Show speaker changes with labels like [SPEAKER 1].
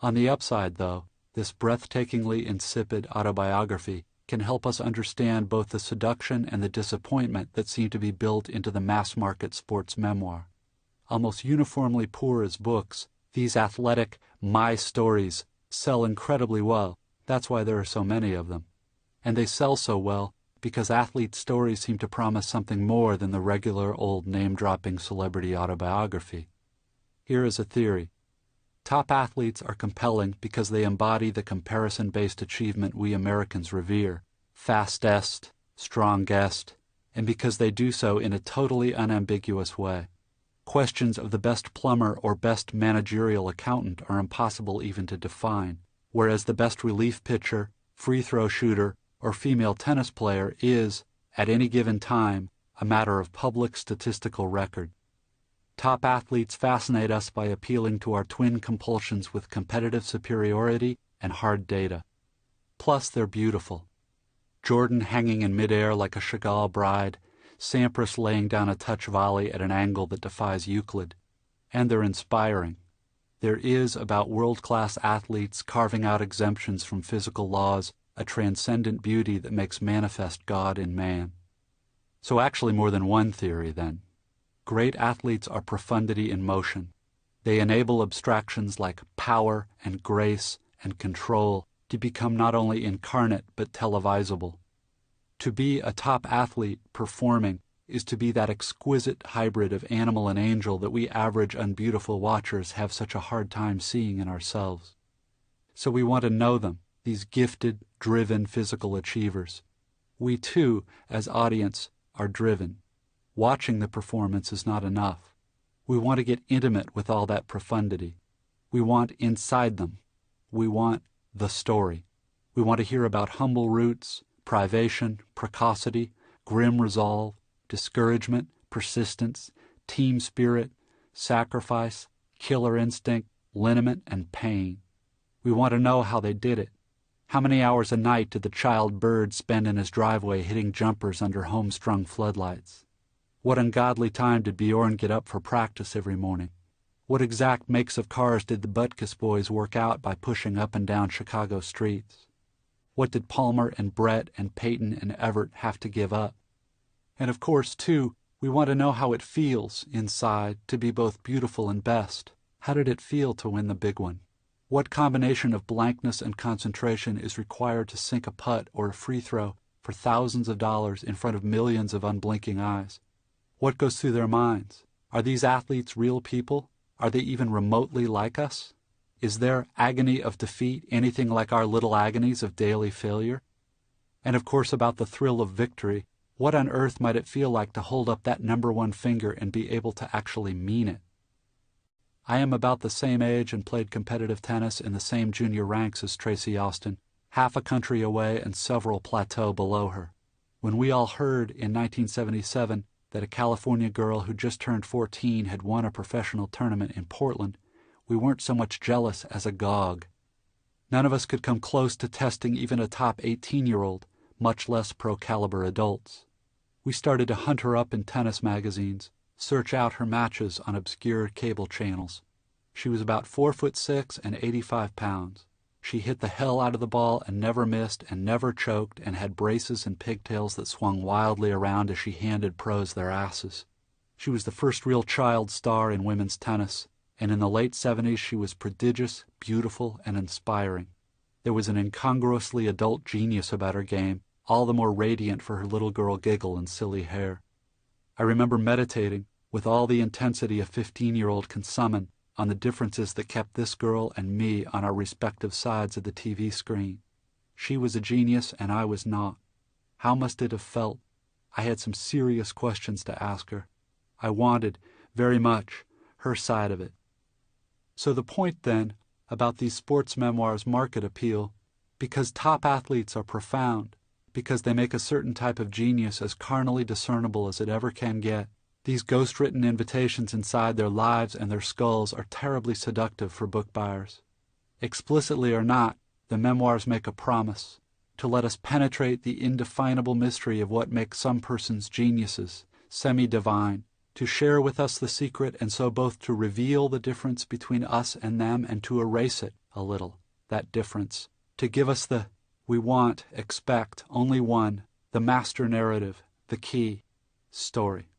[SPEAKER 1] On the upside, though, this breathtakingly insipid autobiography can help us understand both the seduction and the disappointment that seem to be built into the mass-market sports memoir. Almost uniformly poor as books, these athletic my stories sell incredibly well. That's why there are so many of them. And they sell so well because athlete stories seem to promise something more than the regular old name-dropping celebrity autobiography. Here is a theory. Top athletes are compelling because they embody the comparison-based achievement we Americans revere, fastest, strongest, and because they do so in a totally unambiguous way. Questions of the best plumber or best managerial accountant are impossible even to define, whereas the best relief pitcher, free throw shooter, or female tennis player is, at any given time, a matter of public statistical record. Top athletes fascinate us by appealing to our twin compulsions with competitive superiority and hard data. Plus, they're beautiful. Jordan hanging in midair like a Chagall bride, Sampras laying down a touch volley at an angle that defies Euclid. And they're inspiring. There is, about world-class athletes carving out exemptions from physical laws, a transcendent beauty that makes manifest God in man. So actually more than one theory, then. Great athletes are profundity in motion. They enable abstractions like power and grace and control to become not only incarnate but televisable. To be a top athlete performing is to be that exquisite hybrid of animal and angel that we average unbeautiful watchers have such a hard time seeing in ourselves. So we want to know them, these gifted, driven physical achievers. We too, as audience, are driven. Watching the performance is not enough. We want to get intimate with all that profundity. We want inside them. We want the story. We want to hear about humble roots, privation, precocity, grim resolve, discouragement, persistence, team spirit, sacrifice, killer instinct, liniment, and pain. We want to know how they did it. How many hours a night did the child bird spend in his driveway hitting jumpers under home-strung floodlights? What ungodly time did Bjorn get up for practice every morning? What exact makes of cars did the Butkus boys work out by pushing up and down Chicago streets? What did Palmer and Brett and Peyton and Everett have to give up? And of course, too, we want to know how it feels, inside, to be both beautiful and best. How did it feel to win the big one? What combination of blankness and concentration is required to sink a putt or a free throw for thousands of dollars in front of millions of unblinking eyes? What goes through their minds? Are these athletes real people? Are they even remotely like us? Is their agony of defeat anything like our little agonies of daily failure? And of course about the thrill of victory, what on earth might it feel like to hold up that #1 finger and be able to actually mean it? I am about the same age and played competitive tennis in the same junior ranks as Tracy Austin, half a country away and several plateaux below her. When we all heard in 1977 that a California girl who just turned 14 had won a professional tournament in Portland, we weren't so much jealous as agog. None of us could come close to testing even a top 18-year-old, much less pro-caliber adults. We started to hunt her up in tennis magazines, search out her matches on obscure cable channels. She was about 4'6" and 85 pounds. She hit the hell out of the ball and never missed and never choked and had braces and pigtails that swung wildly around as she handed pros their asses. She was the first real child star in women's tennis, and in the late 70s she was prodigious, beautiful, and inspiring. There was an incongruously adult genius about her game, all the more radiant for her little girl giggle and silly hair. I remember meditating, with all the intensity a 15-year-old can summon, on the differences that kept this girl and me on our respective sides of the TV screen. She was a genius and I was not. How must it have felt? I had some serious questions to ask her. I wanted, very much, her side of it. So the point, then, about these sports memoirs' market appeal, because top athletes are profound, because they make a certain type of genius as carnally discernible as it ever can get, these ghost-written invitations inside their lives and their skulls are terribly seductive for book buyers. Explicitly or not, the memoirs make a promise to let us penetrate the indefinable mystery of what makes some persons geniuses, semi-divine, to share with us the secret, and so both to reveal the difference between us and them and to erase it a little, that difference, to give us we want, expect, only one, the master narrative, the key story.